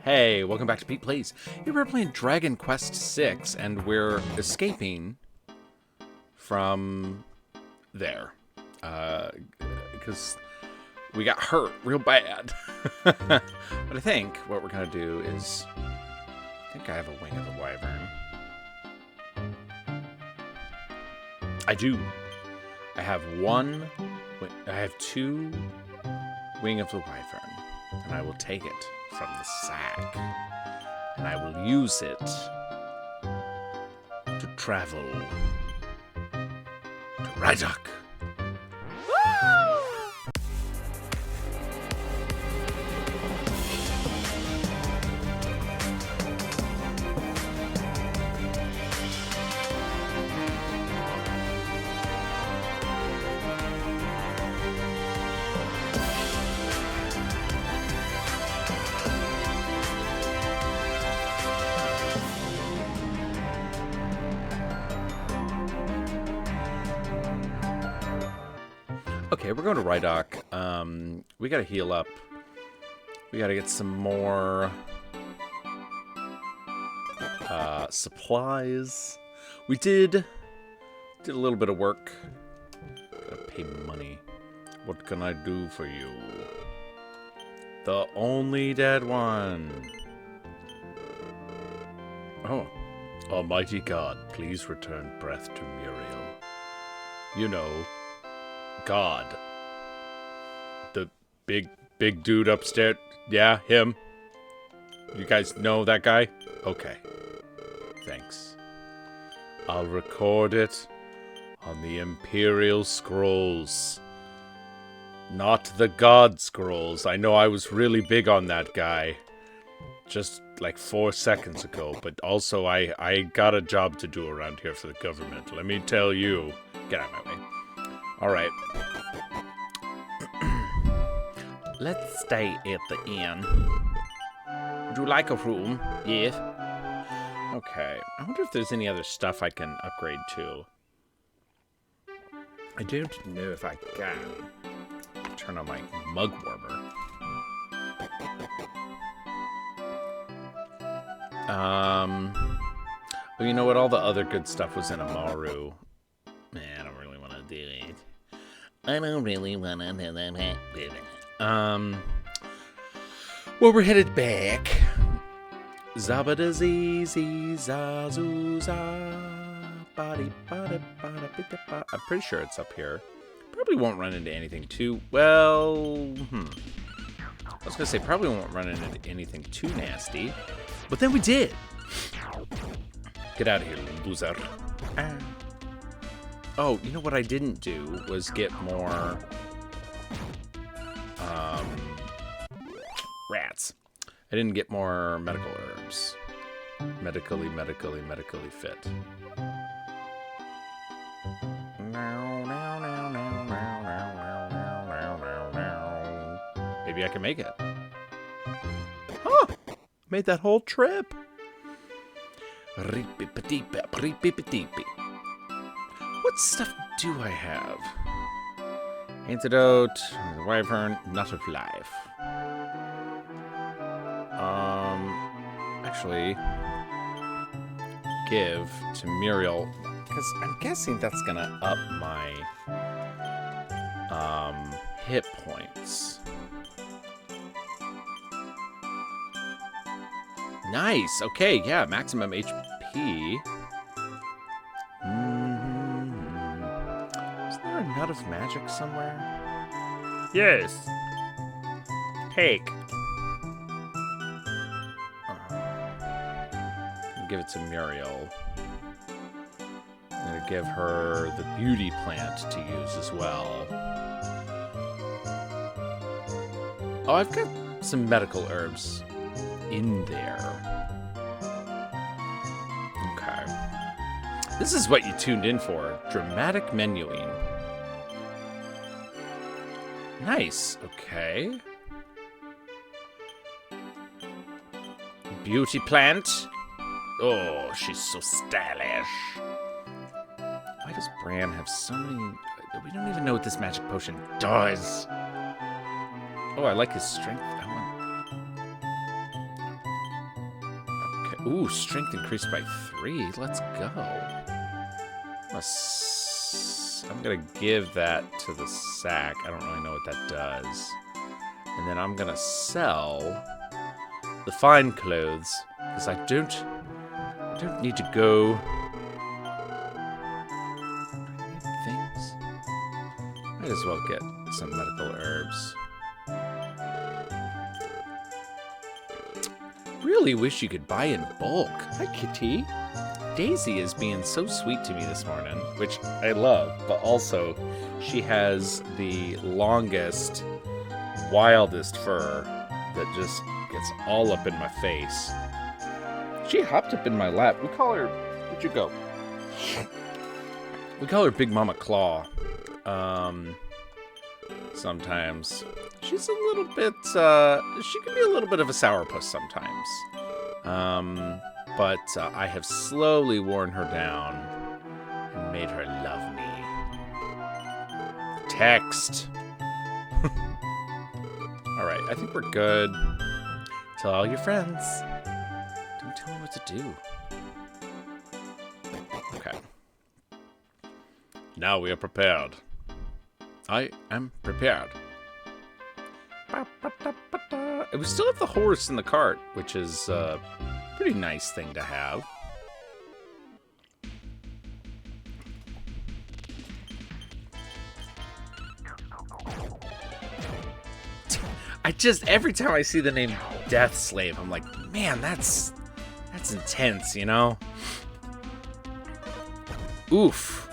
Hey, welcome back to PetePlays. Here we're playing Dragon Quest VI, and we're escaping from there. Because we got hurt real bad. But I think what we're going to do is... I think I have a Wing of the Wyvern. I do. I have two Wing of the Wyvern, and I will take it from the sack, and I will use it to travel to Rydok. Okay, we're going to Rydok. We gotta heal up. We gotta get some more supplies. We did a little bit of work. Gotta pay money. What can I do for you? The only dead one. Oh, Almighty God, please return breath to Muriel. You know, God. The big dude upstairs. Yeah, him. You guys know that guy? Okay. Thanks. I'll record it on the Imperial Scrolls. Not the God Scrolls. I know I was really big on that guy just like 4 seconds ago, but also I got a job to do around here for the government. Let me tell you. Get out of my way. Alright. Let's stay at the inn. Would you like a room? Yes. Okay. I wonder if there's any other stuff I can upgrade to. I don't know if I can. Turn on my mug warmer. Well, you know what? All the other good stuff was in Amaru. Man, I don't really want to do it. I don't really want to do that. Well, we're headed back. Zabadazizi zazuza body bada bada bida ba. I'm pretty sure it's up here. Probably won't run into anything too well. I was gonna say probably won't run into anything too nasty, but then we did. Get out of here, loser. Oh, you know what I didn't do was get more rats. I didn't get more medical herbs. Medically fit. Maybe I can make it. Huh! Made that whole trip. What stuff do I have? Antidote, the Wyvern, Nut of Life. Actually, give to Muriel, because I'm guessing that's gonna up my hit points. Nice. Okay, yeah, maximum HP. Is there a Nut of Magic somewhere? Yes. Take. Give it to Muriel. I'm gonna give her the beauty plant to use as well. Oh, I've got some medical herbs in there. Okay. This is what you tuned in for. Dramatic menuing. Nice. Okay. Beauty plant. Oh, she's so stylish. Why does Bram have so many... We don't even know what this magic potion does. Oh, I like his strength. Okay. Ooh, strength increased by 3. Let's go. I'm gonna give that to the sack. I don't really know what that does. And then I'm gonna sell the fine clothes because I don't need to go. Do I need things? Might as well get some medical herbs. Really wish you could buy in bulk. Hi, Kitty. Daisy is being so sweet to me this morning, which I love, but also she has the longest, wildest fur that just gets all up in my face. She hopped up in my lap. We call her, where'd you go? We call her Big Mama Claw. Sometimes. She's a little bit, she can be a little bit of a sourpuss sometimes. But I have slowly worn her down and made her love me. Text. Alright, I think we're good. Tell all your friends. Don't tell me what to do. Okay. Now we are prepared. I am prepared. We still have the horse in the cart, which is a pretty nice thing to have. Every time I see the name Death Slave, I'm like, man, that's intense, you know? Oof.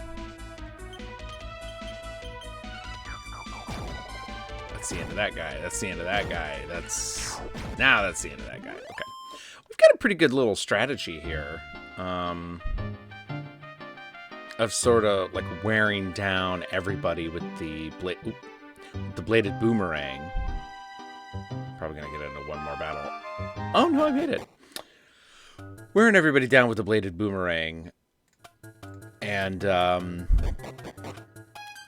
That's the end of that guy. That's the end of that guy. That's the end of that guy. Okay. We've got a pretty good little strategy here. Of sort of like wearing down everybody with the bladed boomerang. Probably gonna get into one more battle. Oh no, I made it. Wearing everybody down with the bladed boomerang. And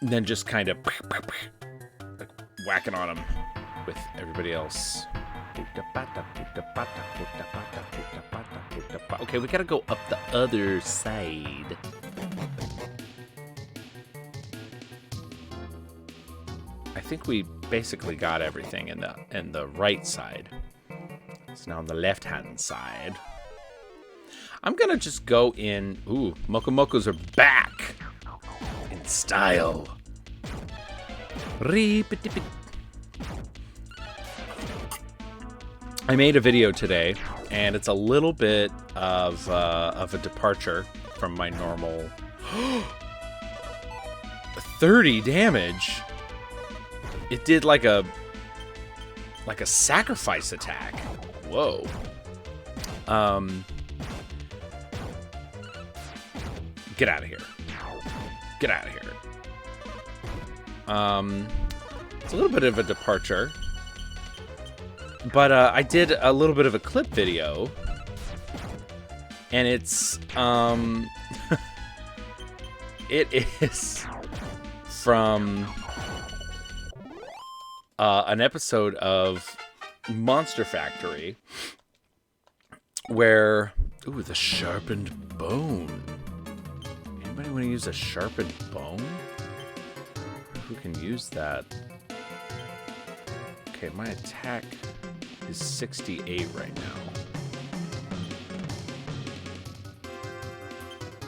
then just kind of like whacking on them with everybody else. Okay, we gotta go up the other side. I think we basically got everything in the right side. So now on the left-hand side. I'm gonna just go in. Ooh, Moco Mocos are back in style. I made a video today, and it's a little bit of a departure from my normal 30 damage. It did like a sacrifice attack. Whoa. Get out of here. Get out of here. It's a little bit of a departure. But I did a little bit of a clip video. And it's it is from an episode of Monster Factory where, ooh, the sharpened bone. Anybody want to use a sharpened bone? Who can use that? Okay, my attack is 68 right now.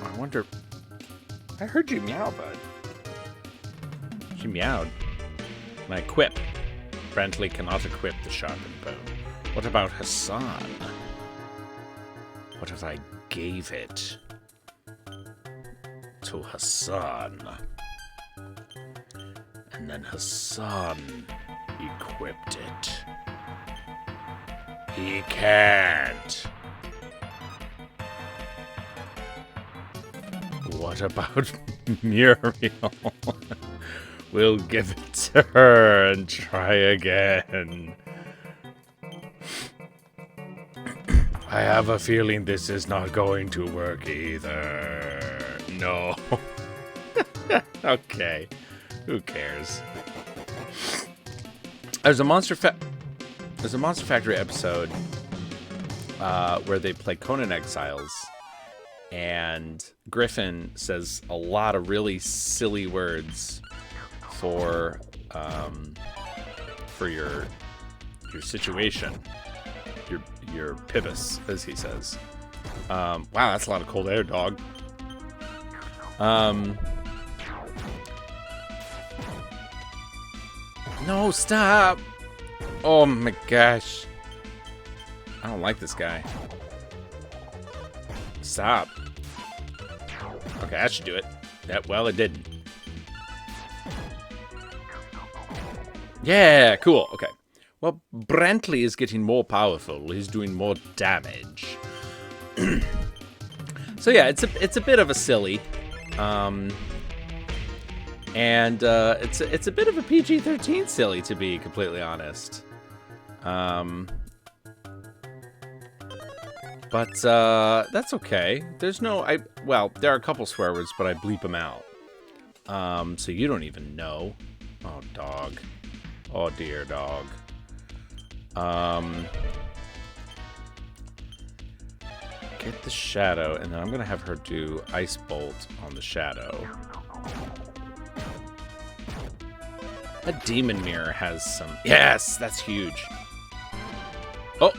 I wonder. I heard you meow, bud. She meowed. And I quip. Friendly cannot equip the sharpened bone. What about Hassan? What if I gave it to Hassan? And then Hassan equipped it. He can't. What about Muriel? We'll give it to her and try again. I have a feeling this is not going to work either. No. Okay. Who cares? There's a Monster Factory episode where they play Conan Exiles, and Griffin says a lot of really silly words for your situation, your pibus, as he says. Wow, that's a lot of cold air, dog. No, stop! Oh my gosh. I don't like this guy. Stop. Okay, that should do it. Well, it didn't. Yeah, cool. Okay. Well, Brantley is getting more powerful. He's doing more damage. So yeah, it's a bit of a silly. And it's a bit of a PG-13 silly, to be completely honest. But that's okay. There's no well, there are a couple swear words, but I bleep them out. So you don't even know. Oh, dog. Oh dear, dog. Get the shadow, and then I'm gonna have her do Ice Bolt on the shadow. A demon mirror has some. Yes, that's huge. Oh,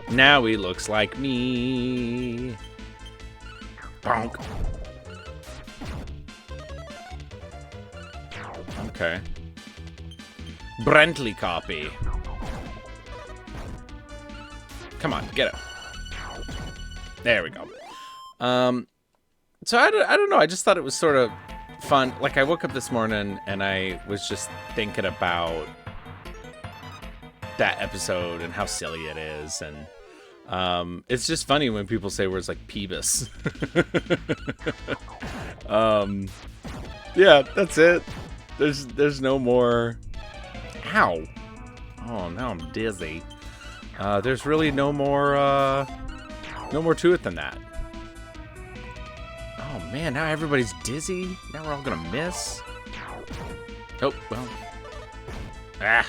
now he looks like me. Bonk. Okay. Brantley copy. Come on, get it. There we go. So I don't know. I just thought it was sort of fun. Like, I woke up this morning and I was just thinking about that episode and how silly it is, and it's just funny when people say words like Peebus. Yeah, that's it. There's no more. Ow! Oh, now I'm dizzy. There's really no more to it than that. Oh man, now everybody's dizzy. Now we're all gonna miss. Oh well. Ah.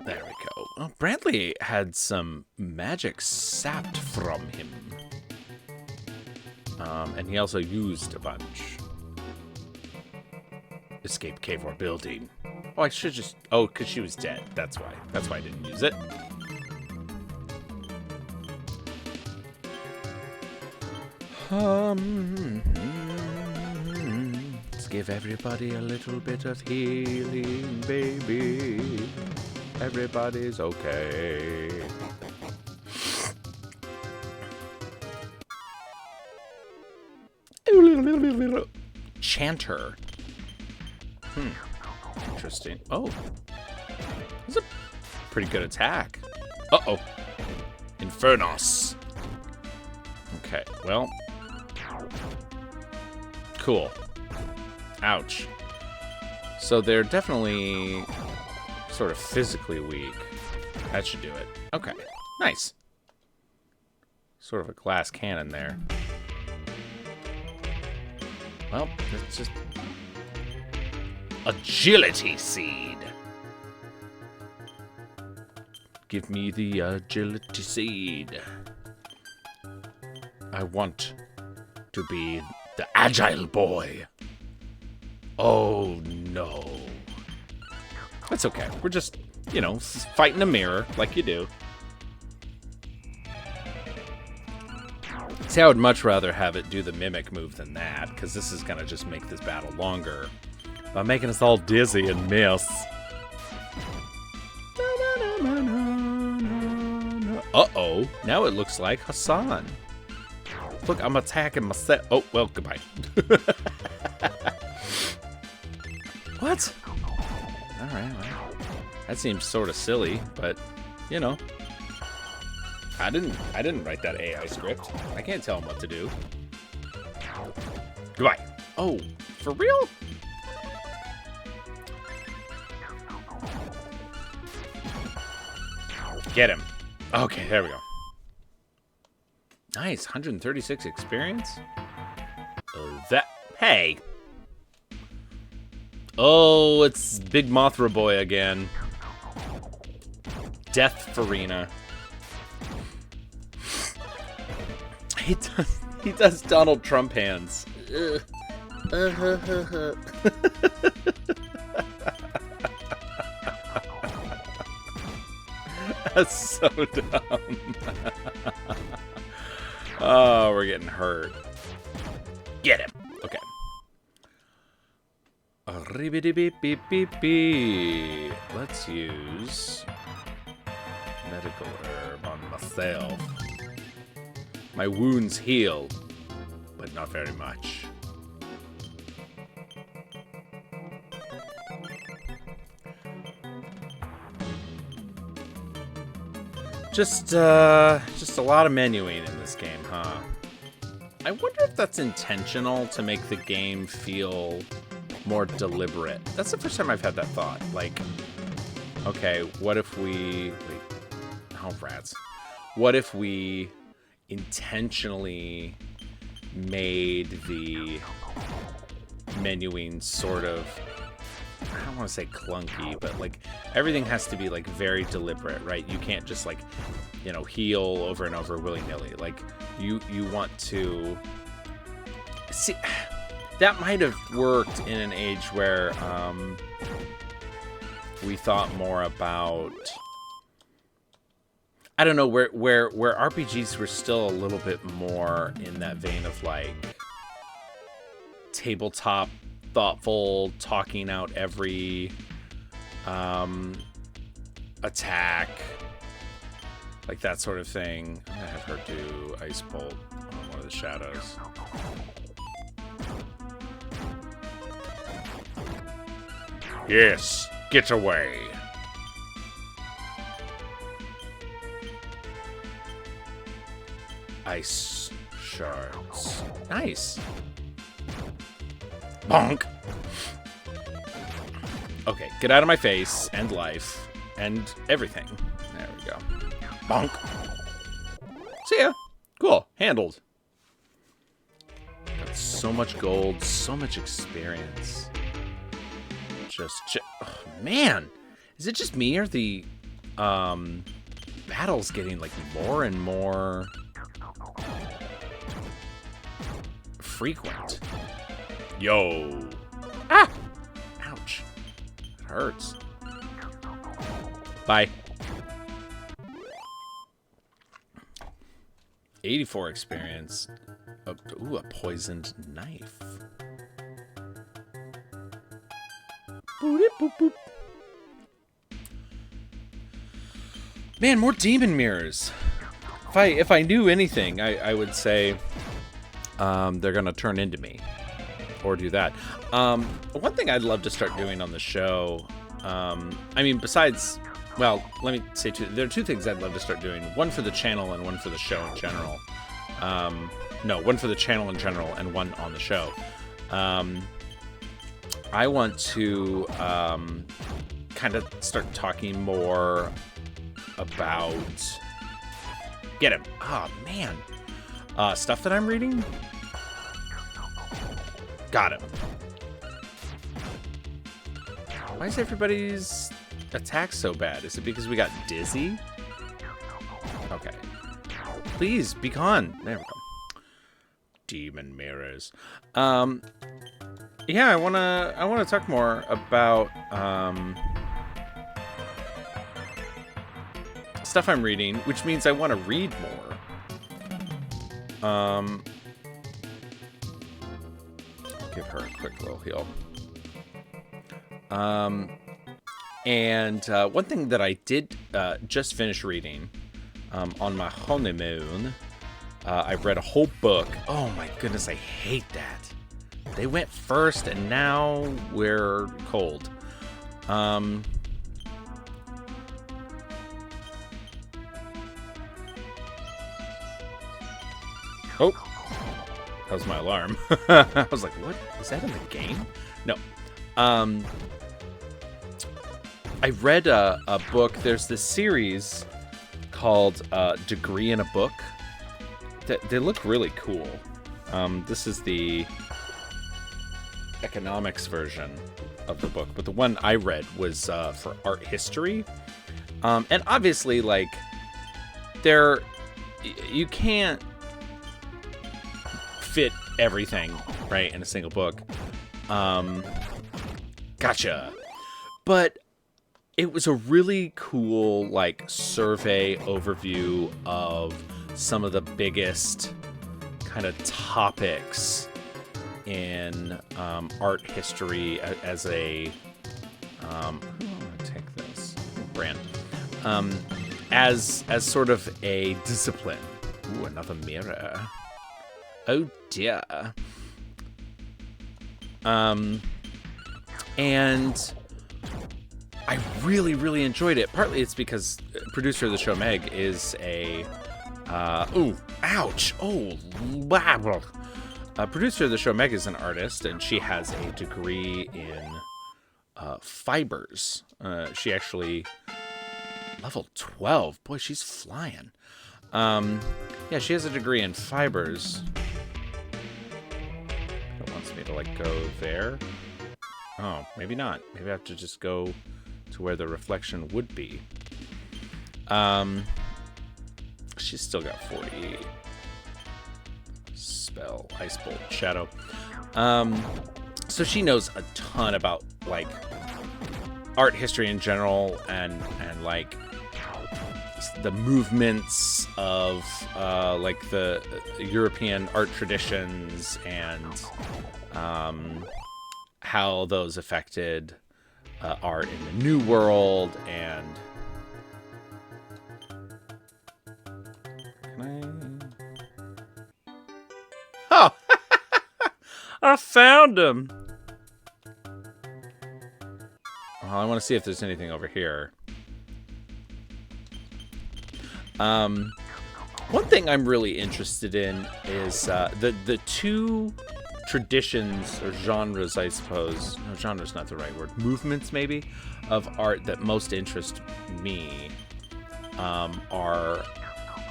There we go. Oh, Brantley had some magic sapped from him. And he also used a bunch. Escape cave or building. Oh, I should just... Oh, because she was dead. That's why. That's why I didn't use it. Let's give everybody a little bit of healing, baby. Everybody's okay. Chanter. Interesting. Oh. That's a pretty good attack. Uh-oh. Infernos. Okay, well. Cool. Ouch. So they're definitely sort of physically weak. That should do it. Okay. Nice. Sort of a glass cannon there. Well, it's just... Agility seed. Give me the agility seed. I want to be the agile boy. Oh no. That's okay. We're just, you know, fighting a mirror like you do. See, I would much rather have it do the mimic move than that, because this is gonna just make this battle longer by making us all dizzy and miss. Uh-oh. Now it looks like Hassan. Look, I'm attacking myself. Oh, well, goodbye. What? Alright, well. That seems sort of silly, but, you know. I didn't write that AI script. I can't tell him what to do. Goodbye. Oh, for real? Get him. Okay, there we go. Nice, 136 experience. Hey. Oh, it's Big Mothra Boy again. Death Farina. He does Donald Trump hands. That's so dumb. Oh, we're getting hurt. Get him. Okay. Let's use medical herb on myself. My wounds heal, but not very much. Just a lot of menuing in this game, huh? I wonder if that's intentional to make the game feel more deliberate. That's the first time I've had that thought. Like, okay, what if we... Wait. Oh, rats. What if we intentionally made the menuing sort of... I don't want to say clunky, but like everything has to be like very deliberate, right? You can't just like, you know, heal over and over willy-nilly. Like you want to see that might have worked in an age where we thought more about, I don't know, where RPGs were still a little bit more in that vein of like tabletop thoughtful, talking out every attack, like that sort of thing. I'm gonna have her do Ice Bolt on one of the shadows. Yes, get away. Ice shards. Nice. Bonk. Okay, get out of my face, and life, and everything. There we go. Bonk. See ya. Cool. Handled. Got so much gold, so much experience. Oh, man. Is it just me, or the battles getting like more and more frequent? Yo. Ah! Ouch. It hurts. Bye. 84 experience. Ooh, a poisoned knife. Boop, boop, boop. Man, more demon mirrors. If I knew anything, I would say they're gonna turn into me. Or do that. One thing I'd love to start doing on the show, I mean, besides, well, let me say there are two things I'd love to start doing. One for the channel and one for the show in general. No, one for the channel in general and one on the show. I want to kind of start talking more about... Get him. Oh, man. Stuff that I'm reading? Got him. Why is everybody's attack so bad? Is it because we got dizzy? Okay. Please, be gone. There we go. Demon mirrors. Yeah, I wanna talk more about stuff I'm reading, which means I want to read more. Give her a quick little heal. And one thing that I did just finish reading on my honeymoon, I read a whole book. Oh my goodness, I hate that. They went first and now we're cold. Oh, that was my alarm. I was like, what? Is that in the game? No. I read a book. There's this series called Degree in a Book. They look really cool. This is the economics version of the book, but the one I read was for art history. And obviously, like, you can't fit everything, right, in a single book. Gotcha. But it was a really cool, like, survey overview of some of the biggest kind of topics in art history as a I'm gonna take this brand as sort of a discipline. Ooh, another mirror. Oh dear. And I really, really enjoyed it. Partly it's because producer of the show, Meg, is a ooh, ouch. Oh, wow. Producer of the show, Meg, is an artist, and she has a degree in fibers. She actually level 12. Boy, she's flying. Yeah, she has a degree in fibers. It wants me to, like, go there. Oh, maybe not. Maybe I have to just go to where the reflection would be. She's still got 40. Spell, Ice Bolt, Shadow. So she knows a ton about, like, art history in general and like the movements of like the European art traditions and how those affected art in the New World. And oh, I found him. Well, I want to see if there's anything over here. One thing I'm really interested in is the two traditions or genres, I suppose. No, genre's not the right word. Movements, maybe, of art that most interest me are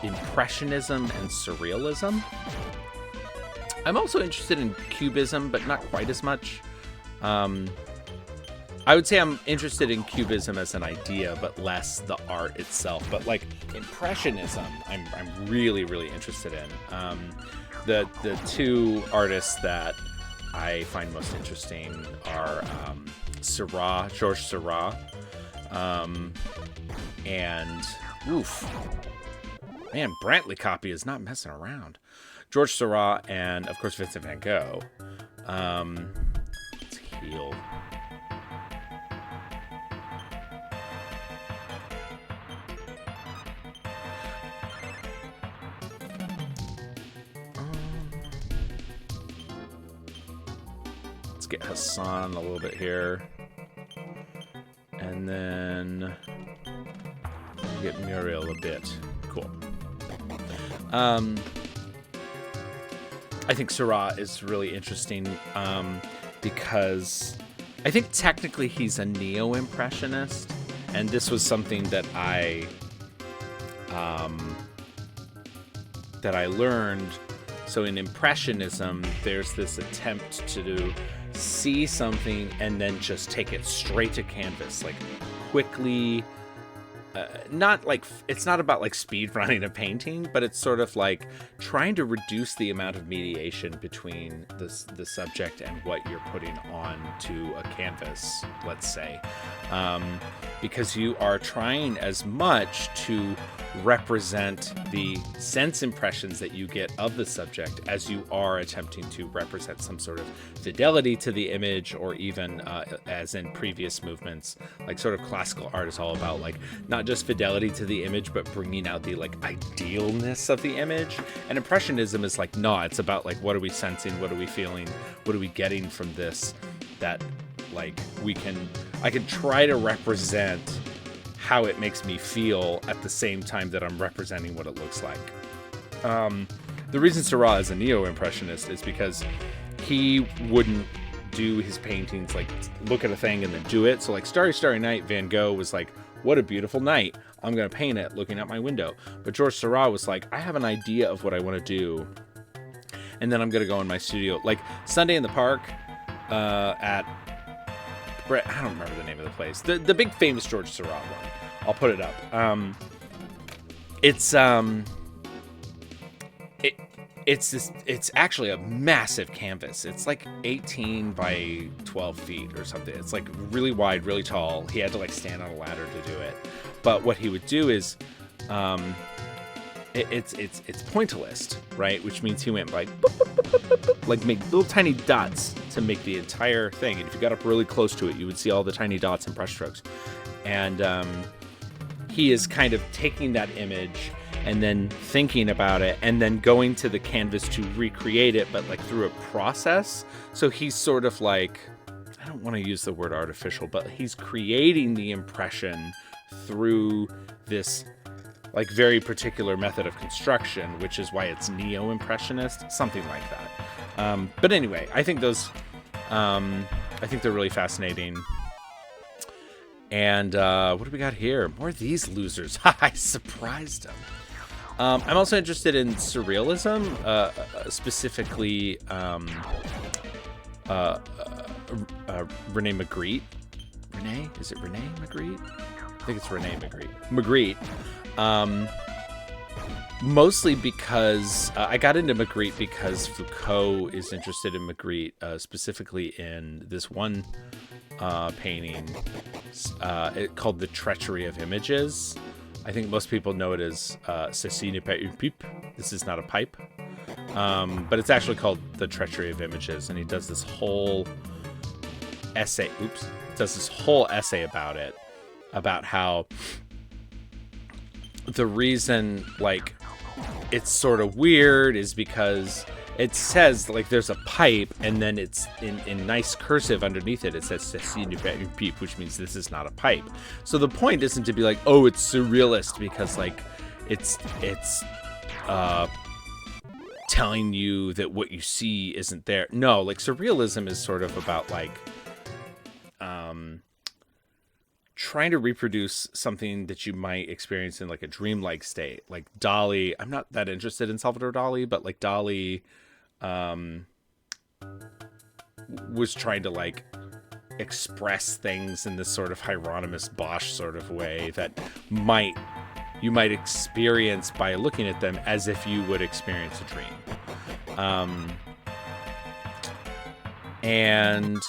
Impressionism and Surrealism. I'm also interested in Cubism, but not quite as much. I would say I'm interested in Cubism as an idea, but less the art itself. But like Impressionism, I'm really, really interested in. The two artists that I find most interesting are Georges Seurat, and oof, man, Brantley copy is not messing around. Georges Seurat and of course Vincent van Gogh. Let's heal. Let's get Hassan a little bit here. And then get Muriel a bit. Cool. I think Seurat is really interesting because I think technically he's a neo-impressionist, and this was something that I learned. So in Impressionism, there's this attempt to see something and then just take it straight to canvas, like quickly. Not like it's not about like speed running a painting, but it's sort of like trying to reduce the amount of mediation between the subject and what you're putting on to a canvas, let's say, because you are trying as much to represent the sense impressions that you get of the subject as you are attempting to represent some sort of fidelity to the image, or even as in previous movements, like sort of classical art is all about like not just fidelity to the image, but bringing out the like idealness of the image. And Impressionism is like, no, it's about like, what are we sensing? What are we feeling? What are we getting from this? That like I can try to represent how it makes me feel at the same time that I'm representing what it looks like. The reason Seurat is a neo-impressionist is because he wouldn't do his paintings like look at a thing and then do it. So like Starry Starry Night, Van Gogh was like, what a beautiful night, I'm gonna paint it looking out my window. But Georges Seurat was like, I have an idea of what I want to do, and then I'm gonna go in my studio. Like Sunday in the Park at I don't remember the name of the place, the big famous Georges Seurat one. I'll put it up. It's actually a massive canvas. It's like 18 by 12 feet or something. It's like really wide, really tall. He had to like stand on a ladder to do it. But what he would do is, it's pointillist, right? Which means he went like, boop, boop, boop, boop, boop, like make little tiny dots to make the entire thing. And if you got up really close to it, you would see all the tiny dots and brushstrokes. And he is kind of taking that image and then thinking about it and then going to the canvas to recreate it, but like through a process. So he's sort of like, I don't want to use the word artificial, but he's creating the impression through this like very particular method of construction, which is why it's neo-impressionist, something like that. But anyway, I think those, I think they're really fascinating. And what do we got here? More of these losers. I surprised them. I'm also interested in surrealism, specifically Rene Magritte. Rene? Is it Rene Magritte? I think it's Rene Magritte. Mostly because I got into Magritte because Foucault is interested in Magritte, specifically in this one painting called The Treachery of Images. I think most people know it as Ceci n'est pas une pipe. This is not a pipe. But it's actually called The Treachery of Images, and he does this whole essay. Does this whole essay about it, about how the reason like it's sort of weird is because it says like there's a pipe, and then it's in nice cursive underneath it. It says "Ceci n'est pas une pipe," which means this is not a pipe. So the point isn't to be like, oh, it's surrealist because like it's telling you that what you see isn't there. No, like surrealism is sort of about like trying to reproduce something that you might experience in like a dreamlike state. Like Dali, I'm not that interested in Salvador Dali, but like Dali was trying to like express things in this sort of Hieronymus Bosch sort of way that you might experience by looking at them as if you would experience a dream. And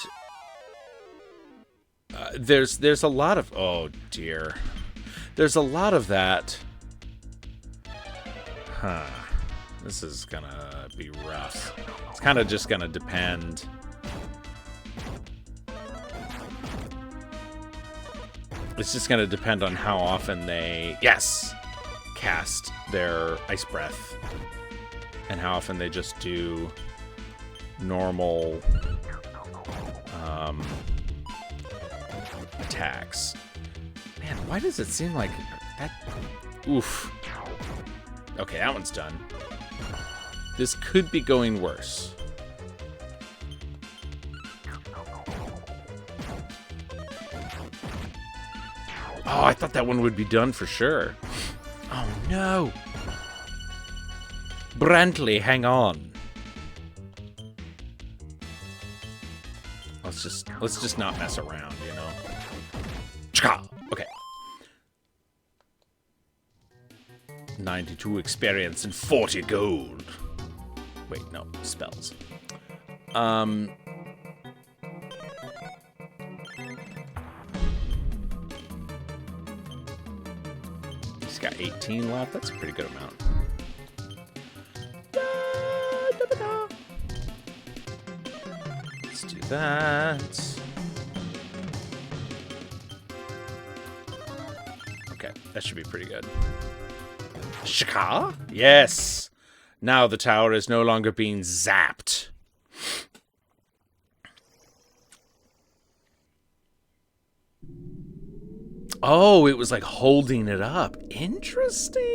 there's a lot of, oh dear, there's a lot of that. This is gonna be rough. It's kind of just gonna depend. It's just gonna depend on how often they, cast their ice breath, and how often they just do normal attacks. Man, why does it seem like that? Oof. Okay, that one's done. This could be going worse. Oh, I thought that one would be done for sure. Oh no. Brantley, hang on. Let's just not mess around, you know. Okay. 92 experience and 40 gold. Wait, no, spells. He's got 18 left. That's a pretty good amount. Let's do that. Okay, that should be pretty good. Shaka? Yes! Now the tower is no longer being zapped. Oh, it was like holding it up. Interesting.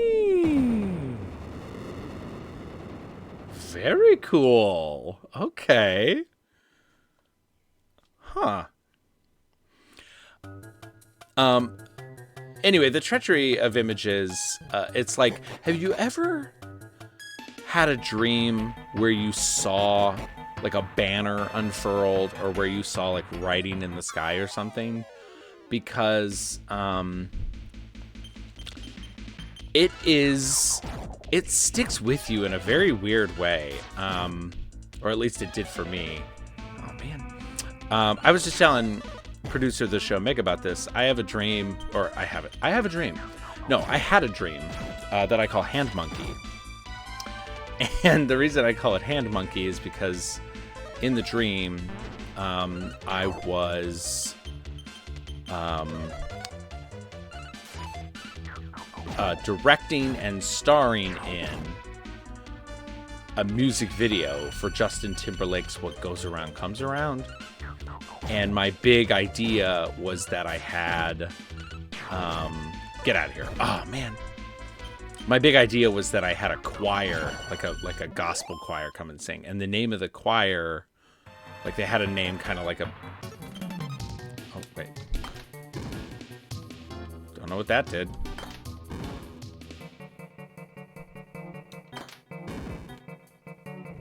Very cool. Okay. Huh. Anyway, the treachery of images, it's like, have you ever had a dream where you saw like a banner unfurled or where you saw like writing in the sky or something? Because It sticks with you in a very weird way, or at least it did for me. Oh man, I was just telling producer of the show Meg about this. I have a dream, or I have a dream. No, I had a dream that I call Hand Monkey, and the reason I call it Hand Monkey is because in the dream, I was directing and starring in a music video for Justin Timberlake's What Goes Around Comes Around. And my big idea was that I had... get out of here. Oh, man. My big idea was that I had a choir, like a gospel choir, come and sing. And the name of the choir, like they had a name kind of like a... Oh, wait. Don't know what that did.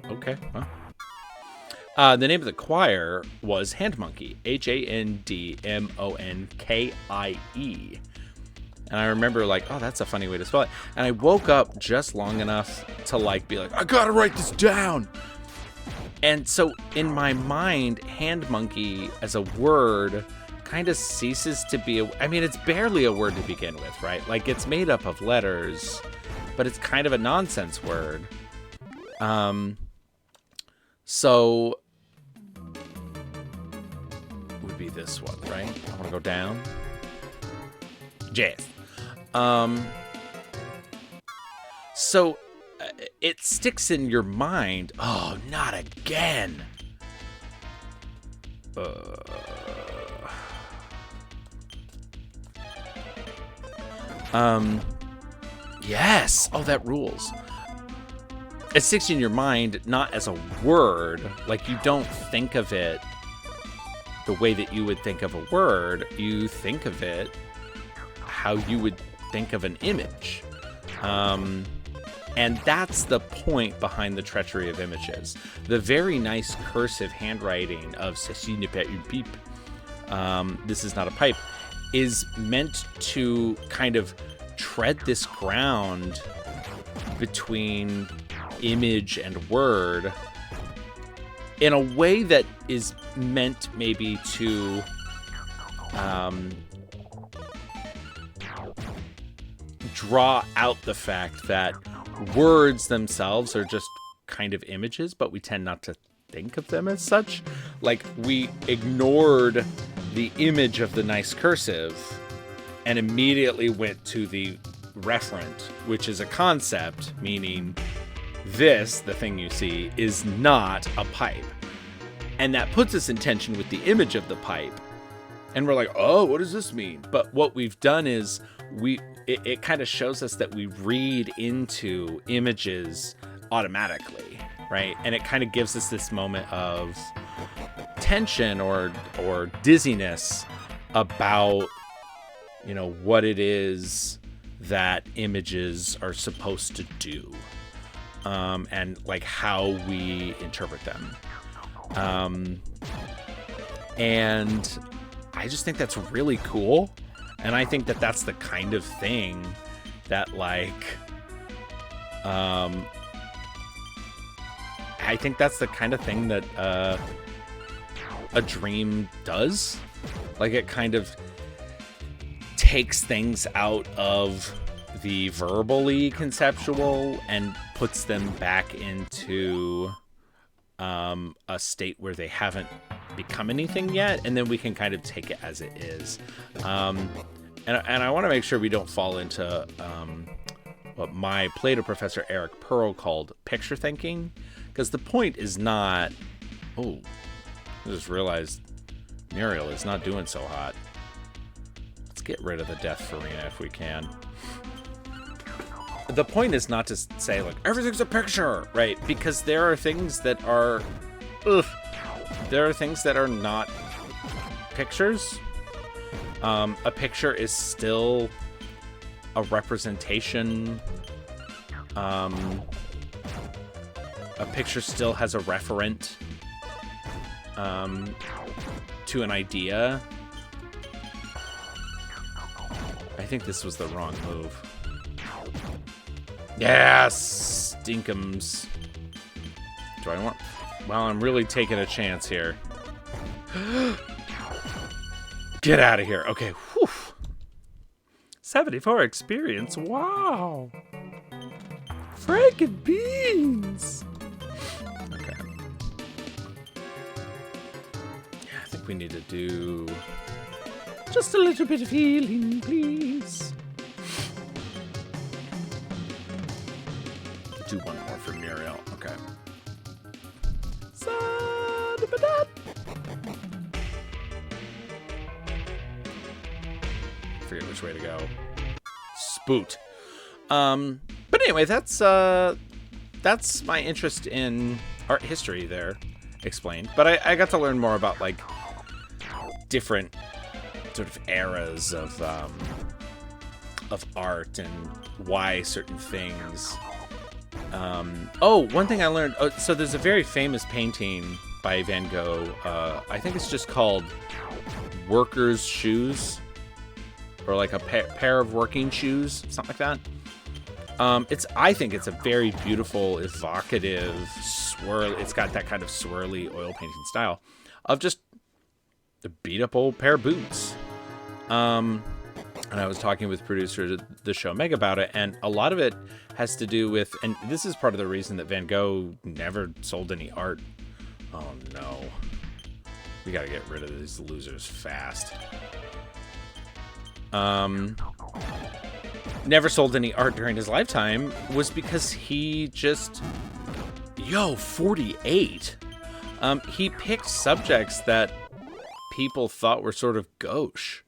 Okay, well. The name of the choir was Hand Monkey, HANDMONKIE. And I remember like, oh, that's a funny way to spell it. And I woke up just long enough to like be like, I gotta write this down. And so in my mind, Hand Monkey as a word kind of ceases to be I mean, it's barely a word to begin with, right? Like it's made up of letters, but it's kind of a nonsense word. So would be this one, right? I want to go down. Jazz. So it sticks in your mind. Oh, not again. Yes. Oh, that rules. It sticks in your mind not as a word, like you don't think of it the way that you would think of a word. You think of it how you would think of an image. And that's the point behind the treachery of images. The very nice cursive handwriting of Ceci n'est pas une pipe, this is not a pipe, is meant to kind of tread this ground between image and word in a way that is meant maybe to draw out the fact that words themselves are just kind of images, but we tend not to think of them as such. Like we ignored the image of the nice cursive and immediately went to the referent, which is a concept, meaning this, the thing you see, is not a pipe. And that puts us in tension with the image of the pipe. And we're like, oh, what does this mean? But what we've done is it kind of shows us that we read into images automatically, right? And it kind of gives us this moment of tension or dizziness about, you know, what it is that images are supposed to do, and like how we interpret them. And I just think that's really cool. And I think that that's the kind of thing that like, I think that's the kind of thing that a dream does. Like it kind of takes things out of the verbally conceptual and puts them back into a state where they haven't become anything yet, and then we can kind of take it as it is. And I want to make sure we don't fall into what my Plato professor Eric Pearl called picture thinking, because the point is not, oh, I just realized Muriel is not doing so hot. Let's get rid of the Death Farina if we can. The point is not to say, like, everything's a picture, right? Because there are things that are... there are things that are not pictures. A picture is still a representation. A picture still has a referent to an idea. I think this was the wrong move. Yes, stinkums. Do I want... Well, I'm really taking a chance here. Get out of here. Okay, whew. 74 experience. Wow. Franken beans. Okay. Yeah, I think we need to do just a little bit of healing, please. Do one more for Muriel. Okay. Forget which way to go. Spoot. But anyway, that's my interest in art history there explained. But I got to learn more about like different sort of eras of art and why certain things. One thing I learned. So there's a very famous painting by Van Gogh. I think it's just called Workers' Shoes, or like a pair of working shoes, something like that. I think it's a very beautiful, evocative swirl. It's got that kind of swirly oil painting style of just a beat up old pair of boots. And I was talking with producer of the show, Meg, about it, and a lot of it has to do with, and this is part of the reason that Van Gogh never sold any art. Oh no. We gotta get rid of these losers fast. Never sold any art during his lifetime was because he just, 48. He picked subjects that people thought were sort of gauche.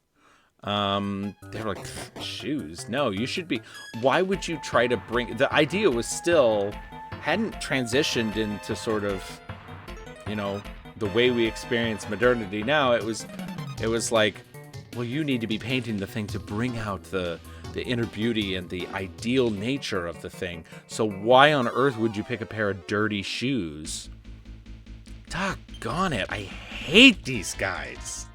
They were like, shoes. No, you should be. Why would you try to bring, the idea was still, hadn't transitioned into sort of, the way we experience modernity now. It was like, well, you need to be painting the thing to bring out the inner beauty and the ideal nature of the thing. So why on earth would you pick a pair of dirty shoes? Doggone it. I hate these guys.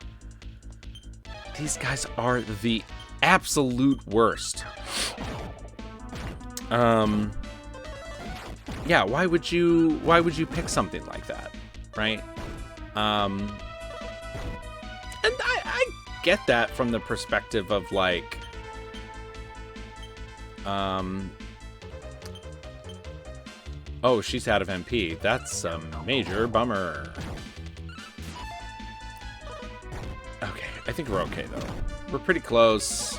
These guys are the absolute worst. Yeah, why would you pick something like that? Right? And I get that from the perspective of like, oh, she's out of MP. That's a major bummer. Okay, I think we're okay though. We're pretty close.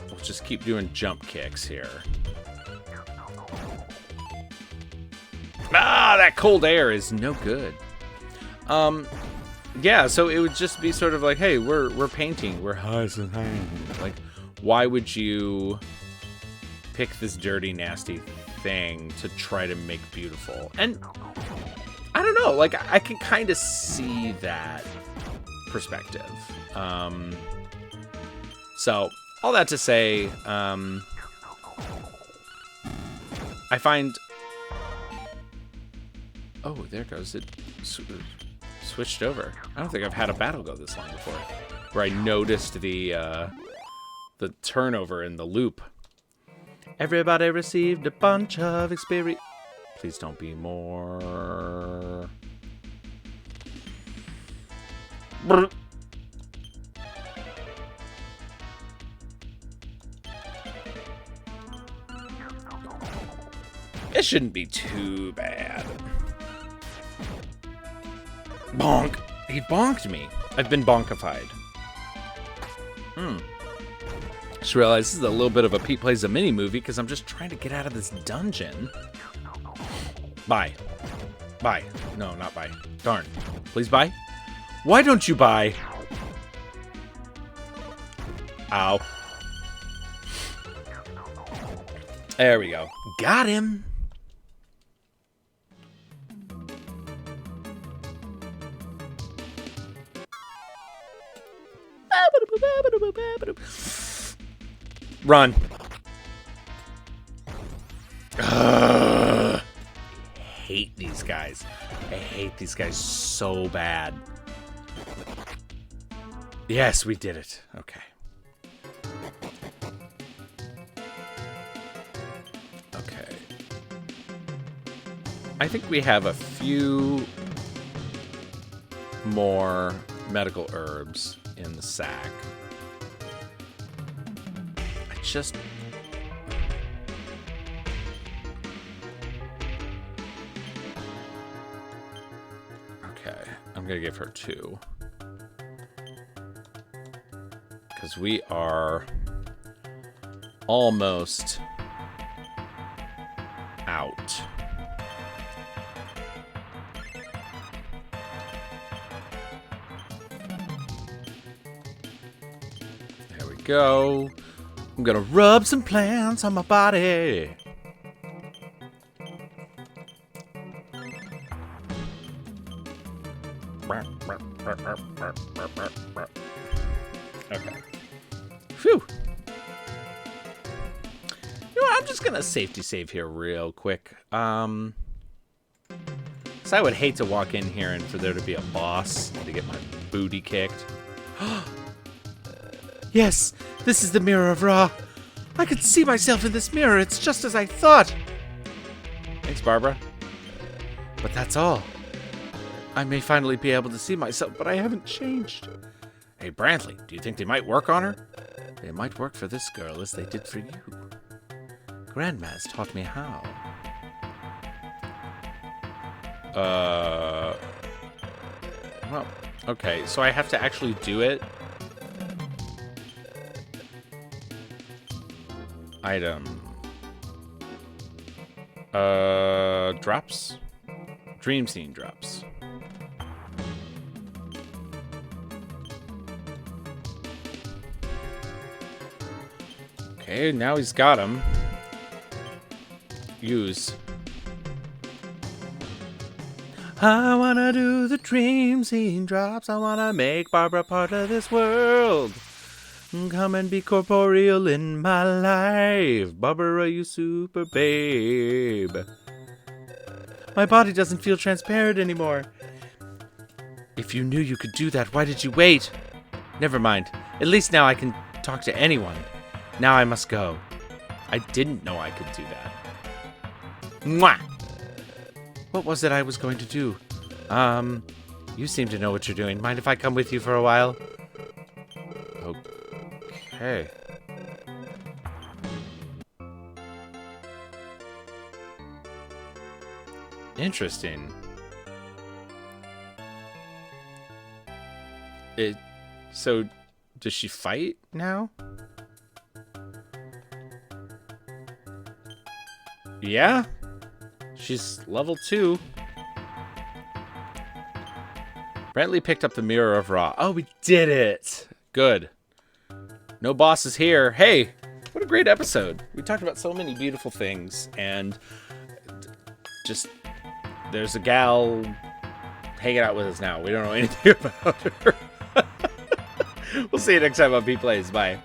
We'll just keep doing jump kicks here. Ah, that cold air is no good. Yeah, so it would just be sort of like, hey, we're painting, we're like, why would you pick this dirty, nasty thing to try to make beautiful? And I don't know, like, I can kind of see that perspective. So all that to say, I find, oh, there it goes. It switched over. I don't think I've had a battle go this long before, where I noticed the turnover in the loop. Everybody received a bunch of experience. Please don't be more. Brr. It shouldn't be too bad. Bonk. He bonked me. I've been bonkified. Just realized this is a little bit of a Pete Plays a mini movie because I'm just trying to get out of this dungeon. Buy. Buy. No, not buy. Darn. Please buy. Why don't you buy? Ow. There we go. Got him. Run. Ugh. I hate these guys. I hate these guys so bad. Yes, we did it. Okay. I think we have a few more medical herbs in the sack. I just... Okay, I'm gonna give her 2. Because we are almost out. There we go. I'm gonna rub some plants on my body. Okay. Phew. You know what, I'm just gonna safety save here real quick. So I would hate to walk in here and for there to be a boss and to get my booty kicked. Yes, this is the Mirror of Ra. I can see myself in this mirror. It's just as I thought. Thanks, Barbara. But that's all. I may finally be able to see myself, but I haven't changed. Hey, Brantley, do you think they might work on her? They might work for this girl as they did for you. Grandma's taught me how. Well, okay, so I have to actually do it. Item. Drops? Dream scene drops. Okay, now he's got him. Use. I wanna do the dream scene drops. I wanna make Barbara part of this world. Come and be corporeal in my life. Barbara, you super babe. My body doesn't feel transparent anymore. If you knew you could do that, why did you wait? Never mind. At least now I can talk to anyone. Now I must go. I didn't know I could do that. Mwah! What was it I was going to do? You seem to know what you're doing. Mind if I come with you for a while? Okay. Interesting. So, does she fight now? Yeah? She's level 2. Brantley picked up the Mirror of Ra. Oh, we did it! Good. No bosses here. Hey, what a great episode. We talked about so many beautiful things, and just, there's a gal hanging out with us now. We don't know anything about her. We'll see you next time on PetePlays. Bye.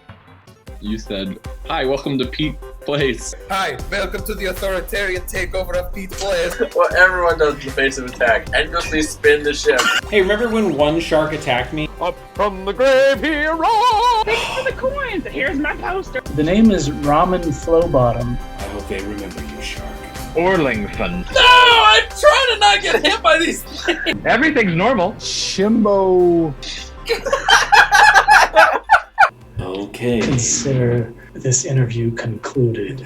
You said, hi, welcome to PetePlays. Hi, welcome to the authoritarian takeover of PetePlays. What everyone does in the face of attack. Endlessly spin the ship. Hey, remember when one shark attacked me? Up from the grave he rose! Thanks for the coins. Here's my poster. The name is Ramen Flowbottom. I hope they remember you, shark. Orlington. No, I'm trying to not get hit by these things. Everything's normal. Shimbo. Okay. Consider this interview concluded.